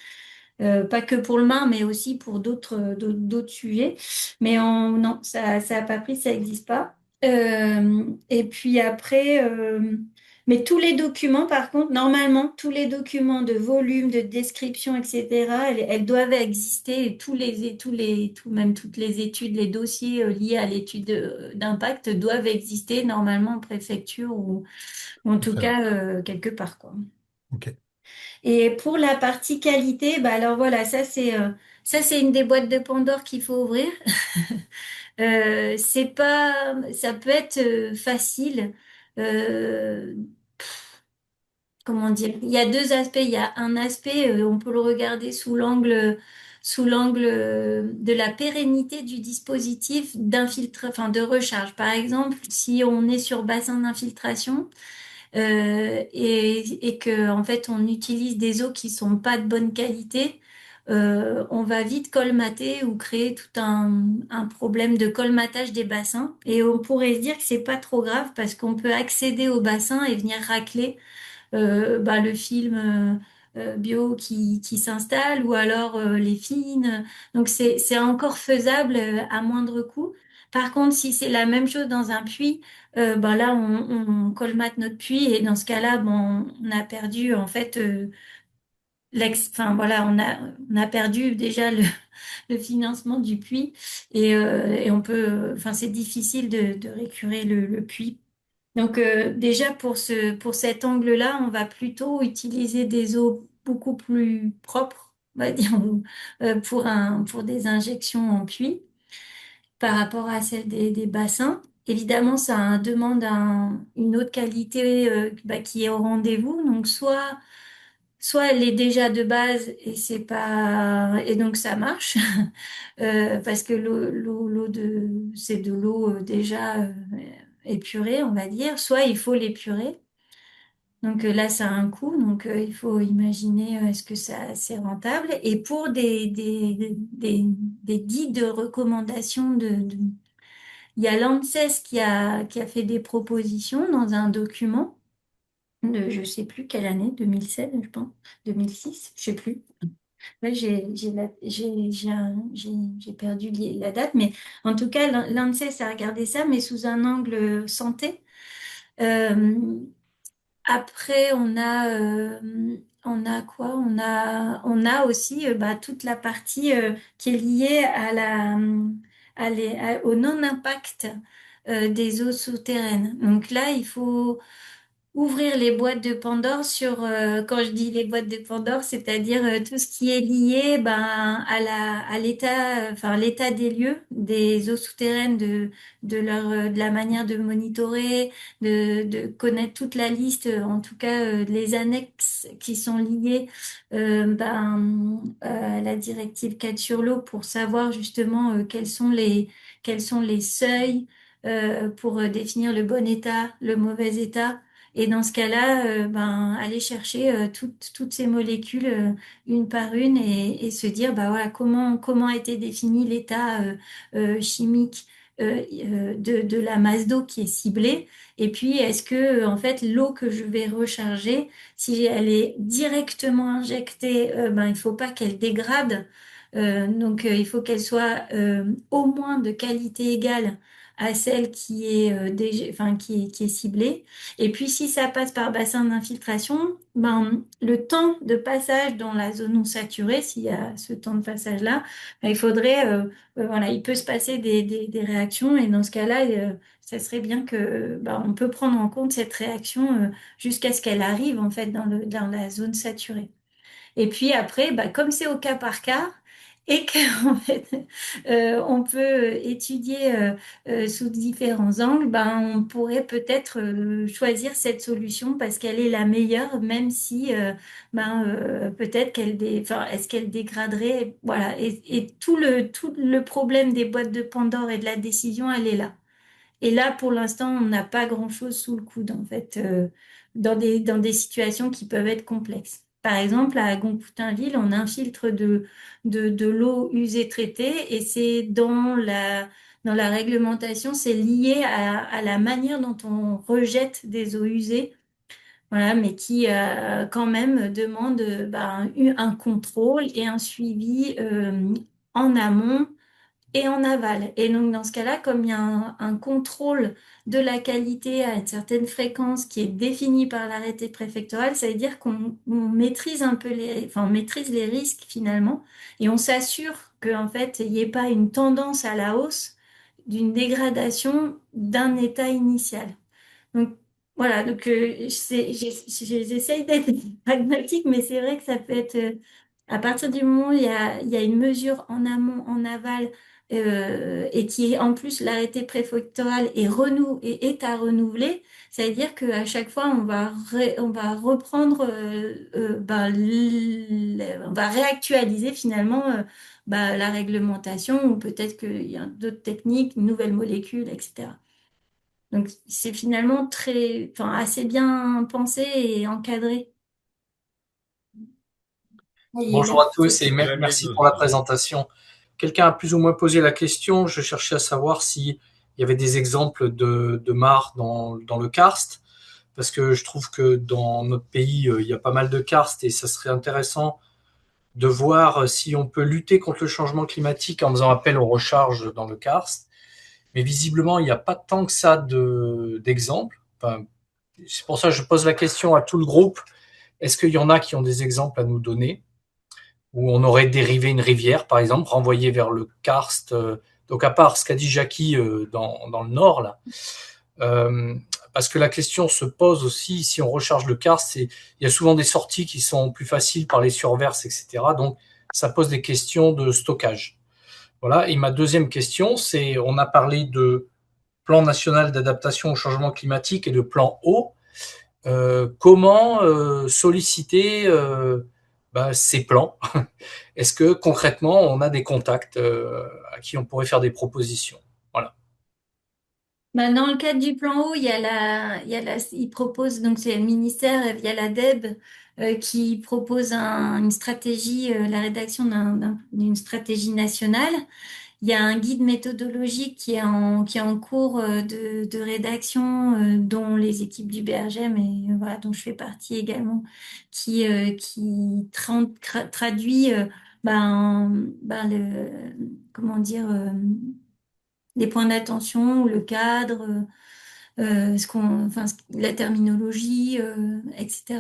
Pas que pour le Mar, mais aussi pour d'autres sujets. Mais non, ça a pas pris, ça n'existe pas. Et puis après, mais tous les documents, par contre, normalement, tous les documents de volume, de description, etc., elles doivent exister. Et même toutes les études, les dossiers liés à l'étude d'impact doivent exister normalement en préfecture ou en tout Très bien. cas quelque part, quoi. Ok. Et pour la partie qualité, bah alors voilà, ça c'est une des boîtes de Pandore qu'il faut ouvrir. C'est pas, ça peut être facile. Euh, Comment dire? Il y a deux aspects. Il y a un aspect, on peut le regarder sous l'angle de la pérennité du dispositif enfin de recharge. Par exemple, si on est sur bassin d'infiltration et que en fait on utilise des eaux qui sont pas de bonne qualité, on va vite colmater ou créer tout un problème de colmatage des bassins. Et on pourrait se dire que c'est pas trop grave parce qu'on peut accéder au bassin et venir racler le film bio qui s'installe ou alors les fines. Donc c'est encore faisable à moindre coût. Par contre, si c'est la même chose dans un puits, là on colmate notre puits et dans ce cas-là, bon, on a perdu en fait enfin voilà, on a perdu déjà le financement du puits et on peut, enfin c'est difficile de récurer le puits. Donc déjà pour cet angle-là, on va plutôt utiliser des eaux beaucoup plus propres, on va dire, pour des injections en puits par rapport à celle des bassins. Évidemment, ça demande une eau de qualité qui est au rendez-vous. Donc soit elle est déjà de base et c'est pas et donc ça marche parce que c'est de l'eau déjà épurée, on va dire. Soit il faut l'épurer. Donc là, ça a un coût, donc il faut imaginer est-ce que ça c'est rentable. Et pour des guides de recommandation il y a l'ANSES qui a fait des propositions dans un document de je sais plus quelle année, 2007, je pense, 2006, je sais plus. Là, j'ai perdu la date, mais en tout cas, l'ANSES a regardé ça, mais sous un angle santé. Euh, Après, on a quoi? On a aussi toute la partie qui est liée au non-impact des eaux souterraines. Donc là, il faut ouvrir les boîtes de Pandore sur, quand je dis les boîtes de Pandore, c'est-à-dire tout ce qui est lié à l'état, enfin l'état des lieux, des eaux souterraines, de la manière de monitorer, de connaître toute la liste, en tout cas les annexes qui sont liées à la directive 4 sur l'eau pour savoir justement quels sont les seuils pour définir le bon état, le mauvais état. Et dans ce cas-là, aller chercher toutes ces molécules une par une et se dire, bah voilà, comment a été défini l'état chimique de la masse d'eau qui est ciblée. Et puis, est-ce que en fait l'eau que je vais recharger, si elle est directement injectée, il faut pas qu'elle dégrade. Il faut qu'elle soit au moins de qualité égale à celle qui est qui est ciblée. Et puis, si ça passe par bassin d'infiltration, le temps de passage dans la zone non saturée, s'il y a ce temps de passage-là, il faudrait, voilà, il peut se passer des réactions et dans ce cas-là, ça serait bien que, on peut prendre en compte cette réaction jusqu'à ce qu'elle arrive en fait dans la zone saturée. Et puis après, comme c'est au cas par cas et qu'en fait, on peut étudier sous différents angles, on pourrait peut-être choisir cette solution parce qu'elle est la meilleure, même si peut-être enfin, est-ce qu'elle dégraderait, voilà. Et tout le problème des boîtes de Pandore et de la décision, elle est là. Et là, pour l'instant, on n'a pas grand-chose sous le coude, en fait, dans des situations qui peuvent être complexes. Par exemple, à Goncoutainville, on a un filtre de l'eau usée traitée et c'est dans la réglementation, c'est lié à la manière dont on rejette des eaux usées, voilà, mais qui quand même demande un contrôle et un suivi en amont et en aval. Et donc, dans ce cas-là, comme il y a un contrôle de la qualité à une certaine fréquence qui est définie par l'arrêté préfectoral, ça veut dire on maîtrise un peu enfin, on maîtrise les risques finalement et on s'assure qu'en fait, il n'y ait pas une tendance à la hausse d'une dégradation d'un état initial. Donc, voilà, donc j'essaye d'être pragmatique, mais c'est vrai que ça peut être, à partir du moment où il y a une mesure en amont, en aval, et qui est en plus l'arrêté préfectoral et est à renouveler, ça veut dire qu'à chaque fois, on va reprendre, on va réactualiser finalement la réglementation, ou peut-être qu'il y a d'autres techniques, une nouvelle molécule, etc. Donc, c'est finalement assez bien pensé et encadré. Et Bonjour à tous et Salut merci Amine. pour la présentation. Quelqu'un a plus ou moins posé la question. Je cherchais à savoir s'il y avait des exemples de mares dans le karst, parce que je trouve que dans notre pays, il y a pas mal de karst et ça serait intéressant de voir si on peut lutter contre le changement climatique en faisant appel aux recharges dans le karst. Mais visiblement, il n'y a pas tant que ça d'exemples. Enfin, c'est pour ça que je pose la question à tout le groupe. Est-ce qu'il y en a qui ont des exemples à nous donner? Où on aurait dérivé une rivière, par exemple, renvoyée vers le karst. Donc à part ce qu'a dit Jackie dans le nord, là, euh, parce que la question se pose aussi, si on recharge le karst, il y a souvent des sorties qui sont plus faciles par les surverses, etc. Donc ça pose des questions de stockage. Voilà. Et ma deuxième question, c'est, on a parlé de plan national d'adaptation au changement climatique et de plan eau. Comment solliciter ces plans? Est-ce que concrètement, on a des contacts à qui on pourrait faire des propositions? Voilà. bah, dans le cadre du plan eau, il propose, donc c'est le ministère via l'ADEB qui propose une stratégie, la rédaction d'une stratégie nationale. Il y a un guide méthodologique qui est en cours de rédaction, dont les équipes du BRGM et voilà, dont je fais partie également, qui traduit comment dire, les points d'attention, le cadre, la terminologie, etc.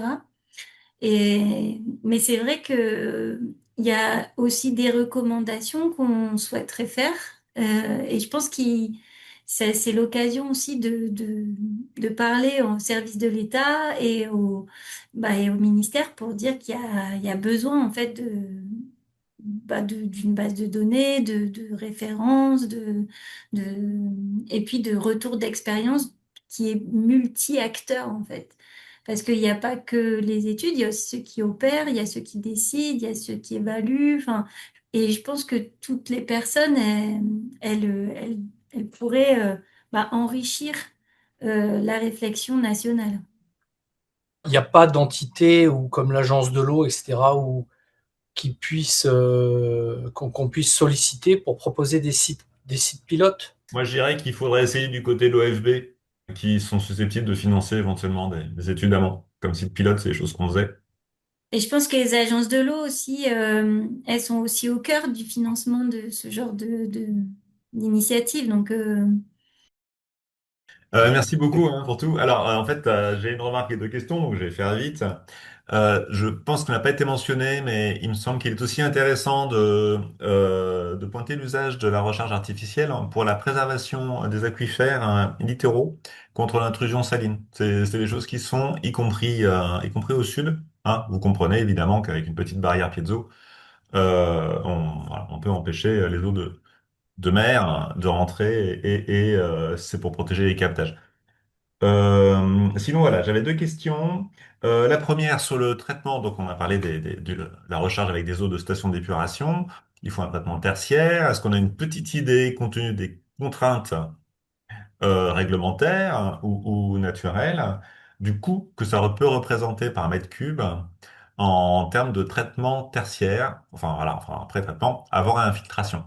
Mais c'est vrai que il y a aussi des recommandations qu'on souhaiterait faire. Et je pense que c'est l'occasion aussi de parler au service de l'État et au ministère pour dire il y a besoin en fait d'une base de données, de références, et puis de retour d'expérience qui est multi-acteur en fait. Parce qu'il n'y a pas que les études, il y a aussi ceux qui opèrent, il y a ceux qui décident, il y a ceux qui évaluent. Enfin, et je pense que toutes les personnes, elles pourraient enrichir la réflexion nationale. Il n'y a pas d'entité ou comme l'agence de l'eau, etc., qui puisse qu'on puisse solliciter pour proposer des sites pilotes. Moi, je dirais qu'il faudrait essayer du côté de l'OFB, qui sont susceptibles de financer éventuellement des études amont. Comme site pilote, c'est des choses qu'on faisait. Et je pense que les agences de l'eau aussi, elles sont aussi au cœur du financement de ce genre d'initiative. Donc, Merci beaucoup hein, pour tout. Alors, en fait, j'ai une remarque et deux questions, donc je vais faire vite. Je pense qu'il n'a pas été mentionné, mais il me semble qu'il est aussi intéressant de pointer l'usage de la recharge artificielle pour la préservation des aquifères littoraux contre l'intrusion saline. C'est des choses qui sont, y compris au sud. Hein. Vous comprenez évidemment qu'avec une petite barrière piezo, on peut empêcher les eaux de mer de rentrer et c'est pour protéger les captages. Sinon, voilà, j'avais deux questions. La première sur le traitement, donc on a parlé de la recharge avec des eaux de station d'épuration. Il faut un traitement tertiaire. Est-ce qu'on a une petite idée, compte tenu des contraintes réglementaires ou naturelles, du coût que ça peut représenter par mètre cube en termes de traitement tertiaire, enfin voilà, enfin après traitement, avant infiltration?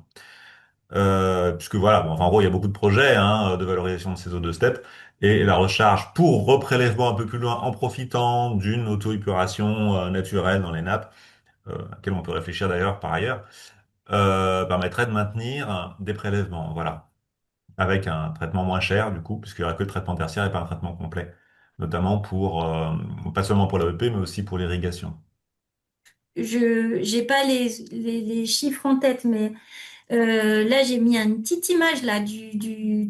Puisque voilà, bon, enfin, en gros, il y a beaucoup de projets hein, de valorisation de ces eaux de steppe et la recharge pour reprélèvement un peu plus loin en profitant d'une auto-épuration naturelle dans les nappes, à laquelle on peut réfléchir d'ailleurs par ailleurs, permettrait de maintenir des prélèvements, voilà, avec un traitement moins cher du coup, puisqu'il n'y aura que le traitement tertiaire et pas un traitement complet, notamment pas seulement pour l'AEP, mais aussi pour l'irrigation. je n'ai pas les chiffres en tête, mais là, j'ai mis une petite image là du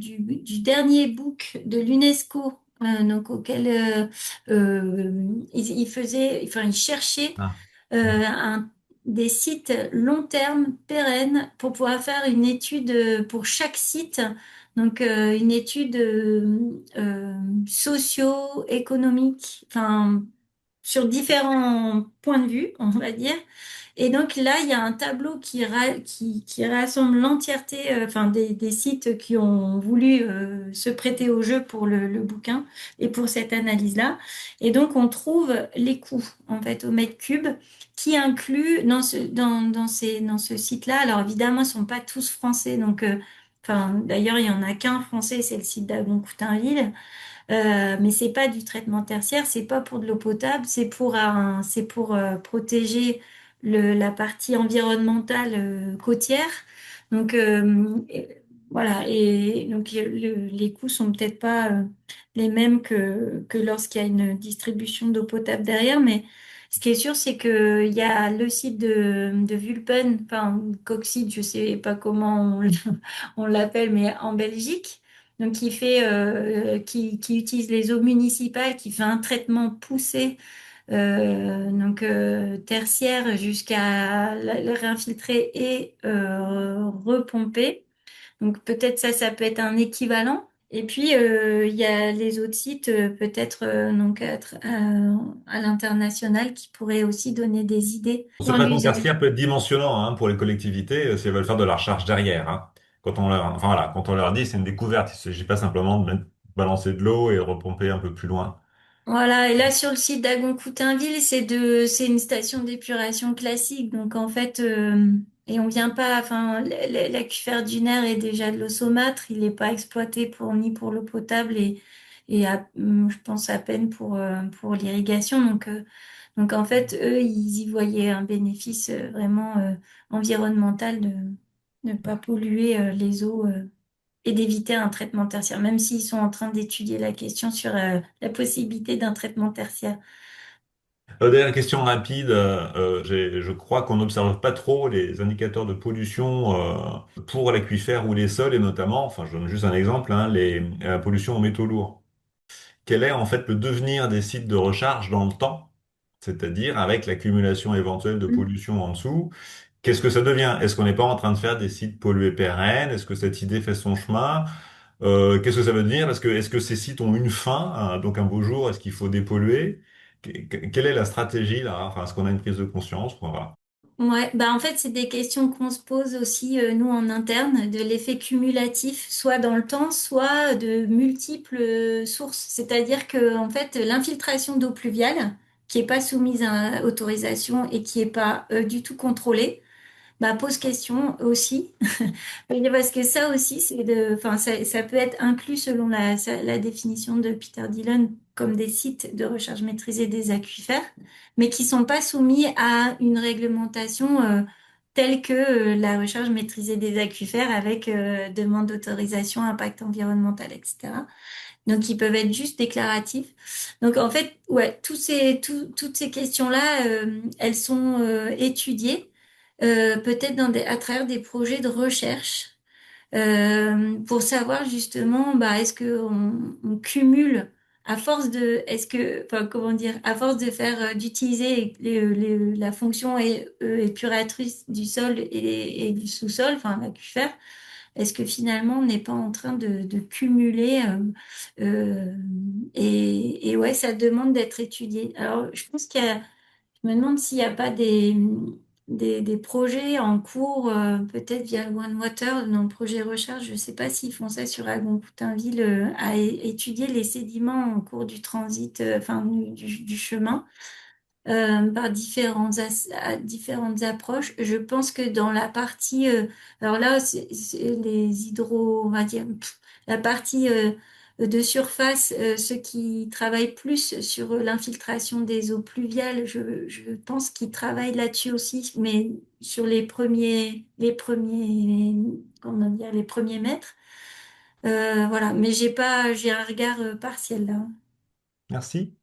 dernier book de l'UNESCO, donc auquel il faisait, enfin, il cherchait Ah. des sites long terme, pérennes, pour pouvoir faire une étude pour chaque site. Donc, une étude socio-économique, enfin, sur différents points de vue, on va dire. Et donc là, il y a un tableau qui rassemble l'entièreté, enfin des sites qui ont voulu se prêter au jeu pour le bouquin et pour cette analyse-là. Et donc on trouve les coûts en fait au mètre cube qui inclut dans ce site-là. Alors évidemment, ils sont pas tous français, donc enfin d'ailleurs il y en a qu'un français, c'est le site d'Agon-Coutainville. Mais c'est pas du traitement tertiaire, c'est pas pour de l'eau potable, c'est pour protéger la partie environnementale côtière. Donc voilà, et donc les coûts sont peut-être pas les mêmes que lorsqu'il y a une distribution d'eau potable derrière, mais ce qui est sûr, c'est que il y a le site de Vulpen, enfin Coxide, je sais pas comment on l'appelle, mais en Belgique. Donc, qui utilise les eaux municipales, qui fait un traitement poussé, tertiaire jusqu'à le réinfiltrer et repomper. Donc, peut-être ça peut être un équivalent. Et puis, il y a les autres sites, peut-être à l'international, qui pourraient aussi donner des idées Ce dans traitement l'usage. tertiaire peut être dimensionnant pour les collectivités si elles veulent faire de la recherche derrière. Quand on leur, enfin, voilà, quand on leur dit c'est une découverte, il ne s'agit pas simplement balancer de l'eau et repomper un peu plus loin. Voilà, et là sur le site d'Agon-Coutainville, c'est une station d'épuration classique, donc en fait, et on vient pas, enfin, l'aquifère dunaire est déjà de l'eau saumâtre, il n'est pas exploité ni pour l'eau potable je pense à peine pour l'irrigation, donc en fait, eux, ils y voyaient un bénéfice vraiment environnemental de ne pas polluer les eaux. Et d'éviter un traitement tertiaire, même s'ils sont en train d'étudier la question sur la possibilité d'un traitement tertiaire. Dernière question rapide, je crois qu'on n'observe pas trop les indicateurs de pollution pour l'aquifère ou les sols, et notamment, enfin je donne juste un exemple, la pollution aux métaux lourds. Quel est en fait le devenir des sites de recharge dans le temps, c'est-à-dire avec l'accumulation éventuelle de Mm. pollution en dessous, qu'est-ce que ça devient? Est-ce qu'on n'est pas en train de faire des sites pollués pérennes? Est-ce que cette idée fait son chemin? Qu'est-ce que ça veut dire? Parce que est-ce que ces sites ont une fin? Donc un beau jour, est-ce qu'il faut dépolluer? Quelle est la stratégie là? Enfin, est-ce qu'on a une prise de conscience? Voilà. Ouais, bah en fait, c'est des questions qu'on se pose aussi, nous, en interne, de l'effet cumulatif, soit dans le temps, soit de multiples sources. C'est-à-dire que, en fait, l'infiltration d'eau pluviale, qui est pas soumise à autorisation et qui est pas du tout contrôlée, bah, pose question aussi. Oui, parce que ça aussi, enfin, ça peut être inclus selon la définition de Peter Dillon comme des sites de recherche maîtrisée des aquifères, mais qui sont pas soumis à une réglementation telle que la recherche maîtrisée des aquifères avec demande d'autorisation, impact environnemental, etc. Donc, ils peuvent être juste déclaratifs. Donc, en fait, ouais, toutes ces questions-là, elles sont étudiées peut-être à travers des projets de recherche pour savoir justement, bah, est-ce que on cumule à force enfin, comment dire, à force de faire, d'utiliser la fonction épuratrice du sol et du sous-sol, enfin l'aquifère, est-ce que finalement on n'est pas en train de cumuler et ouais, ça demande d'être étudié. Alors, je pense je me demande s'il n'y a pas des projets en cours, peut-être via le One Water, dans le projet recherche, je ne sais pas s'ils font ça sur Agon-Coutainville, étudier les sédiments en cours du transit, enfin du chemin par différentes approches. Je pense que dans la partie, alors là, c'est les hydro, on va dire, la partie de surface, ceux qui travaillent plus sur l'infiltration des eaux pluviales, je pense qu'ils travaillent là-dessus aussi, mais sur comment dire, les premiers mètres. Voilà, mais j'ai un regard partiel là. Merci.